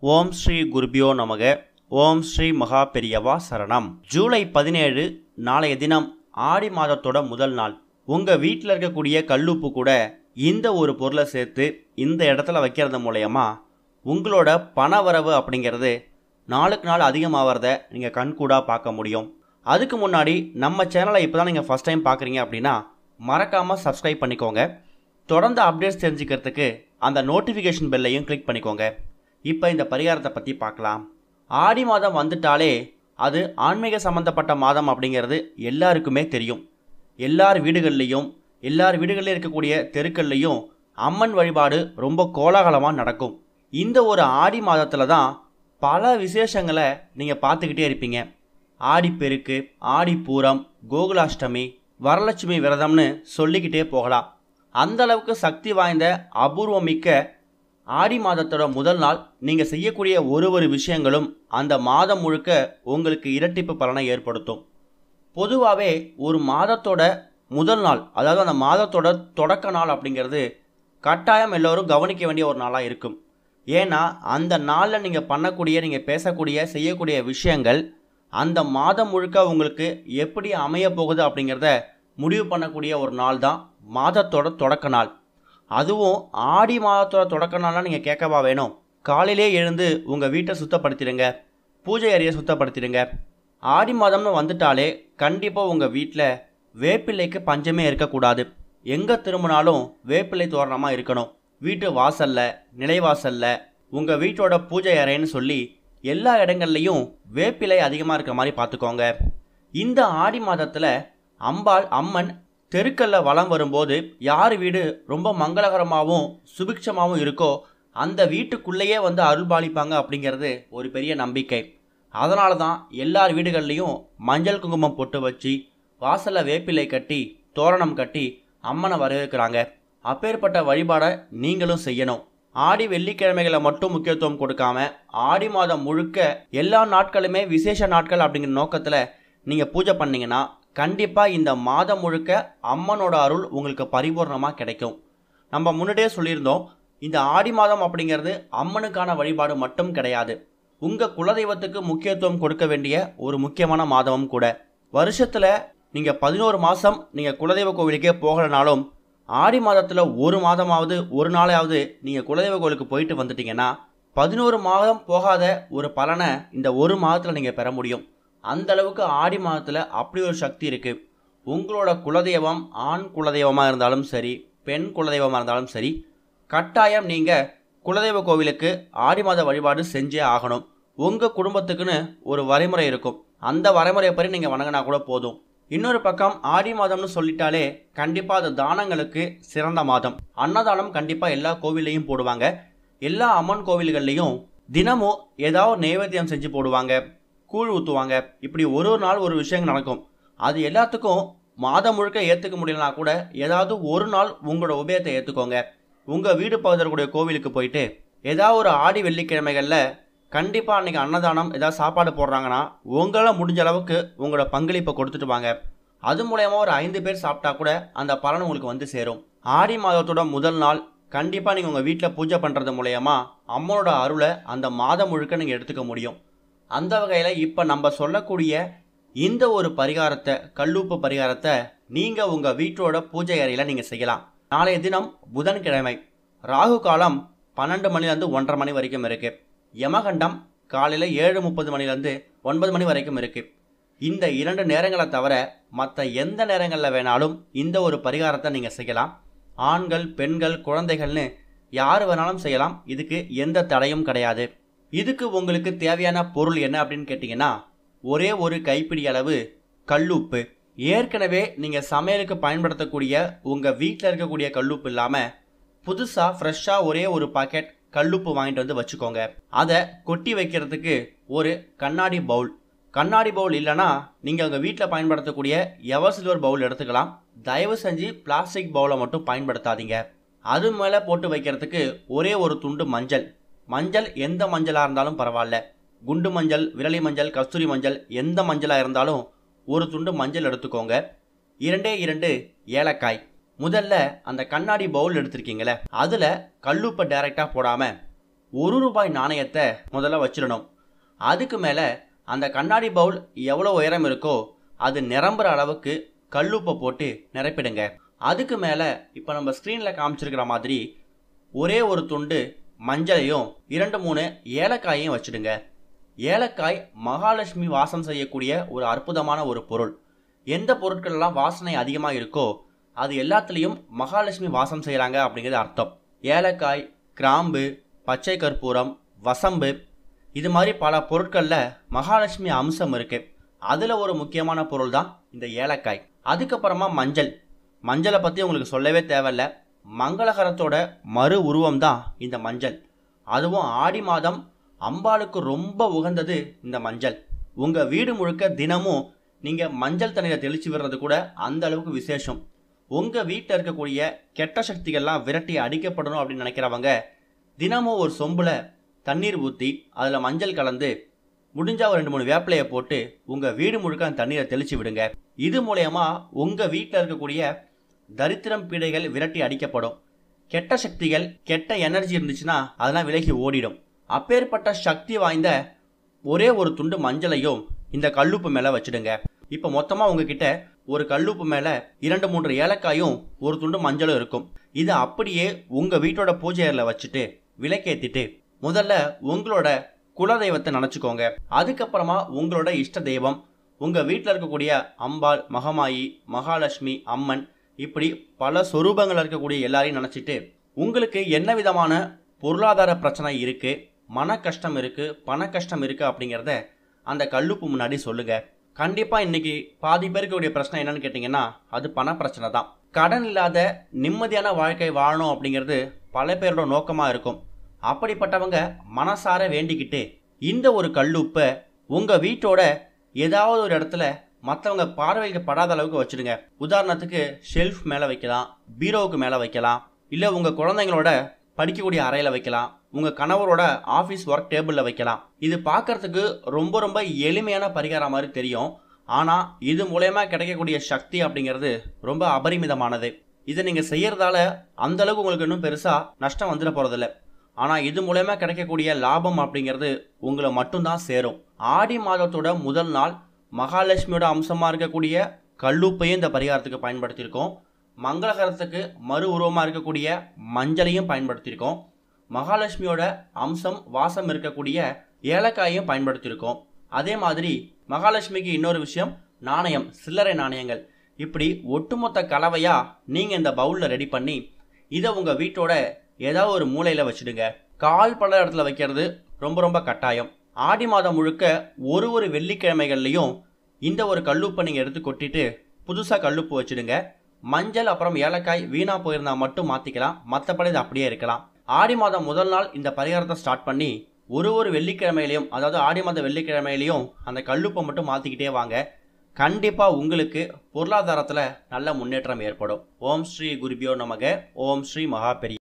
ஓம் ஸ்ரீ குருபியோ நமக. ஓம் ஸ்ரீ மகா பெரியவா சரணம். ஜூலை 17 நாளைய தினம் ஆடி மாதத்தோட முதல் நாள். உங்கள் வீட்டில் இருக்கக்கூடிய கல்லுப்பு கூட இந்த ஒரு பொருளை சேர்த்து இந்த இடத்துல வைக்கிறது மூலயமா உங்களோட பண வரவு அப்படிங்கிறது நாளுக்கு நாள் அதிகமாகிறத நீங்கள் கண்கூடாக பார்க்க முடியும். அதுக்கு முன்னாடி நம்ம சேனலை இப்போ தான் நீங்கள் ஃபஸ்ட் டைம் பார்க்குறீங்க அப்படின்னா மறக்காமல் சப்ஸ்கிரைப் பண்ணிக்கோங்க. தொடர்ந்து அப்டேட்ஸ் தெரிஞ்சுக்கிறதுக்கு அந்த நோட்டிஃபிகேஷன் பெல்லையும் கிளிக் பண்ணிக்கோங்க. இப்போ இந்த பரிகாரத்தை பற்றி பார்க்கலாம். ஆடி மாதம் வந்துட்டாலே அது ஆன்மீக சம்மந்தப்பட்ட மாதம் அப்படிங்கிறது எல்லாருக்குமே தெரியும். எல்லார் வீடுகள்லேயும் இருக்கக்கூடிய தெருக்கள்லேயும் அம்மன் வழிபாடு ரொம்ப கோலாகலமாக நடக்கும். இந்த ஒரு ஆடி மாதத்தில் தான் பல விசேஷங்களை நீங்கள் பார்த்துக்கிட்டே இருப்பீங்க. ஆடிப்பெருக்கு, ஆடிப்பூரம், கோகுலாஷ்டமி, வரலட்சுமி விரதம்னு சொல்லிக்கிட்டே போகலாம். அந்தளவுக்கு சக்தி வாய்ந்த அபூர்வமிக்க ஆடி மாதத்தோட முதல் நாள் நீங்கள் செய்யக்கூடிய ஒரு விஷயங்களும் அந்த மாதம் முழுக்க உங்களுக்கு இரட்டிப்பு பலனை ஏற்படுத்தும். பொதுவாகவே ஒரு மாதத்தோட முதல் நாள், அதாவது அந்த மாதத்தோட தொடக்க நாள் அப்படிங்கிறது கட்டாயம் எல்லோரும் கவனிக்க வேண்டிய ஒரு நாளாக இருக்கும். ஏன்னா அந்த நாளில் நீங்கள் பண்ணக்கூடிய, நீங்கள் பேசக்கூடிய, செய்யக்கூடிய விஷயங்கள் அந்த மாதம் முழுக்க உங்களுக்கு எப்படி அமைய போகுது அப்படிங்கிறத முடிவு பண்ணக்கூடிய ஒரு நாள் தான் மாதத்தோட தொடக்க நாள். அதுவும் ஆடி மாதத்தோட தொடக்க நாள்லாம் நீங்கள் கேட்கவா வேணும். காலையிலே எழுந்து உங்கள் வீட்டை சுத்தப்படுத்திடுங்க, பூஜை அறையை சுத்தப்படுத்திடுங்க. ஆடி மாதம்னு வந்துட்டாலே கண்டிப்பாக உங்கள் வீட்டில் வேப்பிலைக்கு பஞ்சமே இருக்கக்கூடாது. எங்கே திரும்பினாலும் வேப்பிலை தோரணமாக இருக்கணும். வீட்டு வாசலில், நிலைவாசலில், உங்கள் வீட்டோட பூஜை அறைன்னு சொல்லி எல்லா இடங்கள்லையும் வேப்பிலை அதிகமாக இருக்கிற மாதிரி பார்த்துக்கோங்க. இந்த ஆடி மாதத்தில் அம்மன் தெருக்கல்ல வலம் வரும்போது யார் வீடு ரொம்ப மங்களகரமாகவும் சுபிக்ஷமாகவும் இருக்கோ அந்த வீட்டுக்குள்ளேயே வந்து அருள்பாலிப்பாங்க அப்படிங்கிறது ஒரு பெரிய நம்பிக்கை. அதனால தான் எல்லார் வீடுகள்லையும் மஞ்சள் குங்குமம் போட்டு வச்சு வாசலில் வேப்பிலை கட்டி தோரணம் கட்டி அம்மனை வரவேற்கிறாங்க. அப்பேற்பட்ட வழிபாடை நீங்களும் செய்யணும். ஆடி வெள்ளிக்கிழமைகளை மட்டும் முக்கியத்துவம் கொடுக்காம ஆடி மாதம் முழுக்க எல்லா நாட்களுமே விசேஷ நாட்கள் அப்படிங்கிற நோக்கத்தில் நீங்கள் பூஜை பண்ணிங்கன்னா கண்டிப்பாக இந்த மாதம் முழுக்க அம்மனோட அருள் உங்களுக்கு பரிபூர்ணமாக கிடைக்கும். நம்ம முன்னாடியே சொல்லியிருந்தோம், இந்த ஆடி மாதம் அப்படிங்கிறது அம்மனுக்கான வழிபாடு மட்டும் கிடையாது, உங்கள் குலதெய்வத்துக்கு முக்கியத்துவம் கொடுக்க வேண்டிய ஒரு முக்கியமான மாதமும் கூட. வருஷத்தில் நீங்கள் 11 மாதம் நீங்கள் குலதெய்வ கோவிலுக்கே போகலனாலும் ஆடி மாதத்தில் ஒரு மாதமாவது ஒரு நாளாவது நீங்கள் குலதெய்வ கோவிலுக்கு போயிட்டு வந்துட்டீங்கன்னா 11 மாதம் போகாத ஒரு பலனை இந்த ஒரு மாதத்தில் நீங்கள் பெற முடியும். அந்த அளவுக்கு ஆடி மாதத்தில் அப்படி ஒரு சக்தி இருக்குது. உங்களோட குலதெய்வம் ஆண் குலதெய்வமாக இருந்தாலும் சரி, பெண் குலதெய்வமாக இருந்தாலும் சரி, கட்டாயம் நீங்கள் குலதெய்வ கோவிலுக்கு ஆடி மாத வழிபாடு செஞ்சே ஆகணும். உங்கள் குடும்பத்துக்குன்னு ஒரு வரைமுறை இருக்கும். அந்த வரைமுறையை படி நீங்கள் வணங்கினா கூட போதும். இன்னொரு பக்கம் ஆடி மாதம்னு சொல்லிட்டாலே கண்டிப்பாக அது தானங்களுக்கு சிறந்த மாதம். அன்னதானம் கண்டிப்பாக எல்லா கோவில்லையும் போடுவாங்க. எல்லா அம்மன் கோவில்கள்லையும் தினமும் ஏதாவது நைவேத்தியம் செஞ்சு போடுவாங்க, கூழ் ஊற்றுவாங்க. இப்படி ஒரு நாள் ஒரு விஷயங்கள் நடக்கும். அது எல்லாத்துக்கும் மாதம் முழுக்க ஏற்றுக்க முடியலனா கூட ஏதாவது ஒரு நாள் உங்களோட உபயத்தை ஏற்றுக்கோங்க. உங்கள் வீடு பகுதியில் இருக்கக்கூடிய கோவிலுக்கு போயிட்டு ஏதாவது ஒரு ஆடி வெள்ளிக்கிழமைகளில் கண்டிப்பாக அன்றைக்கி அன்னதானம் ஏதாவது சாப்பாடு போடுறாங்கன்னா உங்களால் முடிஞ்ச அளவுக்கு உங்களோட பங்களிப்பை கொடுத்துட்டு வாங்க. அது மூலயமா ஒரு 5 பேர் சாப்பிட்டா கூட அந்த பலன் உங்களுக்கு வந்து சேரும். ஆடி மாதத்தோட முதல் நாள் கண்டிப்பாக நீங்கள் உங்கள் வீட்டில் பூஜை பண்ணுறது மூலயமா அம்மனோட அருளை அந்த மாதம் முழுக்க நீங்கள் எடுத்துக்க முடியும். அந்த வகையில் இப்போ நம்ம சொல்லக்கூடிய இந்த ஒரு பரிகாரத்தை, கல்லுப்பு பரிகாரத்தை நீங்கள் உங்கள் வீட்டோட பூஜை அறையில் நீங்கள் செய்யலாம். நாளைய தினம் புதன்கிழமை, ராகு காலம் 12 மணிலேருந்து 1:30 மணி வரைக்கும் இருக்குது. யமகண்டம் காலையில் 7:30 மணிலேருந்து 9 மணி வரைக்கும் இருக்குது. இந்த 2 நேரங்களை தவிர மற்ற எந்த நேரங்களில் வேணாலும் இந்த ஒரு பரிகாரத்தை நீங்கள் செய்யலாம். ஆண்கள், பெண்கள், குழந்தைகள்னு யார் வேணாலும் செய்யலாம். இதுக்கு எந்த தடையும் கிடையாது. இதுக்கு உங்களுக்கு தேவையான பொருள் என்ன அப்படின்னு கேட்டிங்கன்னா, ஒரே ஒரு கைப்பிடி அளவு கல்லுப்பு. ஏற்கனவே நீங்கள் சமையலுக்கு பயன்படுத்தக்கூடிய உங்கள் வீட்டில் இருக்கக்கூடிய கல்லுப்பு இல்லாமல் புதுசாக ஃப்ரெஷ்ஷாக ஒரே ஒரு பாக்கெட் கல்லுப்பு வாங்கிட்டு வந்து வச்சுக்கோங்க. அதை கொட்டி வைக்கிறதுக்கு ஒரு கண்ணாடி பவுல் இல்லைன்னா நீங்கள் உங்கள் வீட்டில் பயன்படுத்தக்கூடிய எவர் சில்வர் பவுல் எடுத்துக்கலாம். தயவு செஞ்சு பிளாஸ்டிக் பவுலை மட்டும் பயன்படுத்தாதீங்க. அது மேலே போட்டு வைக்கிறதுக்கு ஒரே ஒரு துண்டு மஞ்சள் எந்த மஞ்சளாக இருந்தாலும் பரவாயில்ல. குண்டு மஞ்சள், விரலி மஞ்சள், கஸ்தூரி மஞ்சள், எந்த மஞ்சளாக இருந்தாலும் ஒரு துண்டு மஞ்சள் எடுத்துக்கோங்க. 2 ஏலக்காய். முதல்ல அந்த கண்ணாடி பவுல் எடுத்திருக்கீங்களே அதில் கல்லுப்பை டைரெக்டாக போடாமல் ரூபாய் நாணயத்தை முதல்ல வச்சிடணும். அதுக்கு மேலே அந்த கண்ணாடி பவுல் எவ்வளோ உயரம் இருக்கோ அது நிரம்புற அளவுக்கு கல்லுப்பை போட்டு நிரப்பிடுங்க. அதுக்கு மேலே இப்போ நம்ம ஸ்க்ரீனில் காமிச்சிருக்கிற மாதிரி ஒரே ஒரு துண்டு மஞ்சளையும் 2-3 ஏலக்காயையும் வச்சுடுங்க. ஏலக்காய் மகாலட்சுமி வாசம் செய்யக்கூடிய ஒரு அற்புதமான ஒரு பொருள். எந்த பொருட்கள்லாம் வாசனை அதிகமாக இருக்கோ அது எல்லாத்துலேயும் மகாலட்சுமி வாசம் செய்கிறாங்க அப்படிங்கிறது அர்த்தம். ஏலக்காய், கிராம்பு, பச்சை கற்பூரம், வசம்பு, இது மாதிரி பல பொருட்களில் மகாலட்சுமி அம்சம் இருக்குது. அதில் ஒரு முக்கியமான பொருள் தான் இந்த ஏலக்காய். அதுக்கப்புறமா மஞ்சளை பற்றி உங்களுக்கு சொல்லவே தேவையில்ல. மங்களகரத்தோட மறு உருவம் தான் இந்த மஞ்சள். அதுவும் ஆடி மாதம் அம்பாளுக்கு ரொம்ப உகந்தது இந்த மஞ்சள். உங்கள் வீடு முழுக்க தினமும் நீங்கள் மஞ்சள் தண்ணீரை தெளித்து விடுறது கூட அந்த அளவுக்கு விசேஷம். உங்கள் வீட்டில் இருக்கக்கூடிய கெட்ட சக்திகள்லாம் விரட்டி அடிக்கப்படணும் அப்படின்னு நினைக்கிறவங்க தினமும் ஒரு சொம்பில் தண்ணீர் ஊற்றி அதில் மஞ்சள் கலந்து முடிஞ்சால் ஒரு 2-3 வேப்பிலையை போட்டு உங்கள் வீடு முழுக்க அந்த தண்ணீரை தெளித்து விடுங்க. இது மூலயமா உங்கள் வீட்டில் இருக்கக்கூடிய தரித்திரம் பீடைகள் விரட்டி அடிக்கப்படும். கெட்ட சக்திகள், கெட்ட எனர்ஜி இருந்துச்சுன்னா அதெல்லாம் விலகி ஓடிடும். அப்பேற்பட்ட சக்தி வாய்ந்த ஒரே ஒரு துண்டு மஞ்சளையும் இந்த கல்லுப்பு மேலே வச்சுடுங்க. இப்போ மொத்தமாக உங்ககிட்ட ஒரு கல்லுப்பு மேலே 2-3 ஏலக்காயும் ஒரு துண்டு மஞ்சளும் இருக்கும். இதை அப்படியே உங்கள் வீட்டோட பூஜை அறையில் வச்சுட்டு விளக்கேற்றிட்டு முதல்ல உங்களோட குலதெய்வத்தை நினச்சிக்கோங்க. அதுக்கப்புறமா உங்களோட இஷ்ட தெய்வம், உங்கள் வீட்டில் இருக்கக்கூடிய அம்பாள், மகமாயி, மகாலட்சுமி, அம்மன், இப்படி பல சொரூபங்கள் இருக்கக்கூடிய எல்லாரையும் நினச்சிட்டு உங்களுக்கு என்ன விதமான பொருளாதார பிரச்சனை இருக்குது, மன கஷ்டம் இருக்குது, பண கஷ்டம் இருக்குது அப்படிங்கிறத அந்த கல்லுப்பு முன்னாடி சொல்லுங்கள். கண்டிப்பாக இன்றைக்கி பாதி பேருக்குடைய பிரச்சனை என்னன்னு கேட்டிங்கன்னா அது பண பிரச்சனை தான். கடன் இல்லாத நிம்மதியான வாழ்க்கை வாழணும் அப்படிங்கிறது பல பேரோட நோக்கமாக இருக்கும். அப்படிப்பட்டவங்க மனசார வேண்டிக்கிட்டு இந்த ஒரு கல்லுப்பை உங்கள் வீட்டோட ஏதாவது ஒரு இடத்துல மற்றவங்க பார்வைக்கு படாத அளவுக்கு வச்சுடுங்க. உதாரணத்துக்கு ஷெல்ஃப் மேலே வைக்கலாம், பீரோவுக்கு மேலே வைக்கலாம், இல்லை உங்கள் குழந்தைங்களோட படிக்கக்கூடிய அறையில் வைக்கலாம், உங்கள் கணவரோட ஆஃபீஸ் ஒர்க் டேபிளில் வைக்கலாம். இது பார்க்கறதுக்கு ரொம்ப ரொம்ப எளிமையான பரிகாரம் மாதிரி தெரியும். ஆனால் இது மூலயமா கிடைக்கக்கூடிய சக்தி அப்படிங்கிறது ரொம்ப அபரிமிதமானது. இதை நீங்கள் செய்கிறதால அந்தளவுக்கு உங்களுக்கு இன்னும் பெருசாக நஷ்டம் வந்துட போகிறதில்ல. ஆனால் இது மூலயமா கிடைக்கக்கூடிய லாபம் அப்படிங்கிறது உங்களை மட்டும்தான் சேரும். ஆடி மாதத்தோட முதல் நாள் மகாலட்சுமியோட அம்சமாக இருக்கக்கூடிய கல்லுப்பையும் இந்த பரிகாரத்துக்கு பயன்படுத்தியிருக்கோம். மங்களகரத்துக்கு மறு உருவமாக இருக்கக்கூடிய மஞ்சளையும் பயன்படுத்தியிருக்கோம். மகாலட்சுமியோட அம்சம் வாசம் இருக்கக்கூடிய ஏலக்காயையும் பயன்படுத்தியிருக்கோம். அதே மாதிரி மகாலட்சுமிக்கு இன்னொரு விஷயம் நாணயம், சில்லறை நாணயங்கள், இப்படி ஒட்டுமொத்த கலவையாக நீங்கள் இந்த பவுலில் ரெடி பண்ணி இதை உங்கள் வீட்டோட ஏதாவது ஒரு மூலையில் வச்சுடுங்க. கால் பல இடத்துல வைக்கிறது ரொம்ப ரொம்ப கட்டாயம். ஆடி மாதம் முழுக்க ஒரு வெள்ளிக்கிழமைகள்லையும் இந்த ஒரு கல்லுப்பை நீங்கள் எடுத்து கொட்டிட்டு புதுசாக கல்லுப்பு வச்சுடுங்க. மஞ்சள் அப்புறம் ஏலக்காய் வீணாக போயிருந்தால் மட்டும் மாற்றிக்கலாம், மற்றபடி இது அப்படியே இருக்கலாம். ஆடி மாதம் முதல் நாள் இந்த பரிகாரத்தை ஸ்டார்ட் பண்ணி ஒரு வெள்ளிக்கிழமையிலையும், அதாவது ஆடி மாத வெள்ளிக்கிழமையிலையும் அந்த கல்லுப்பை மட்டும் மாற்றிக்கிட்டே வாங்க. கண்டிப்பாக உங்களுக்கு பொருளாதாரத்தில் நல்ல முன்னேற்றம் ஏற்படும். ஓம் ஸ்ரீ குருபியோ நமக. ஓம் ஸ்ரீ மகா பெரிய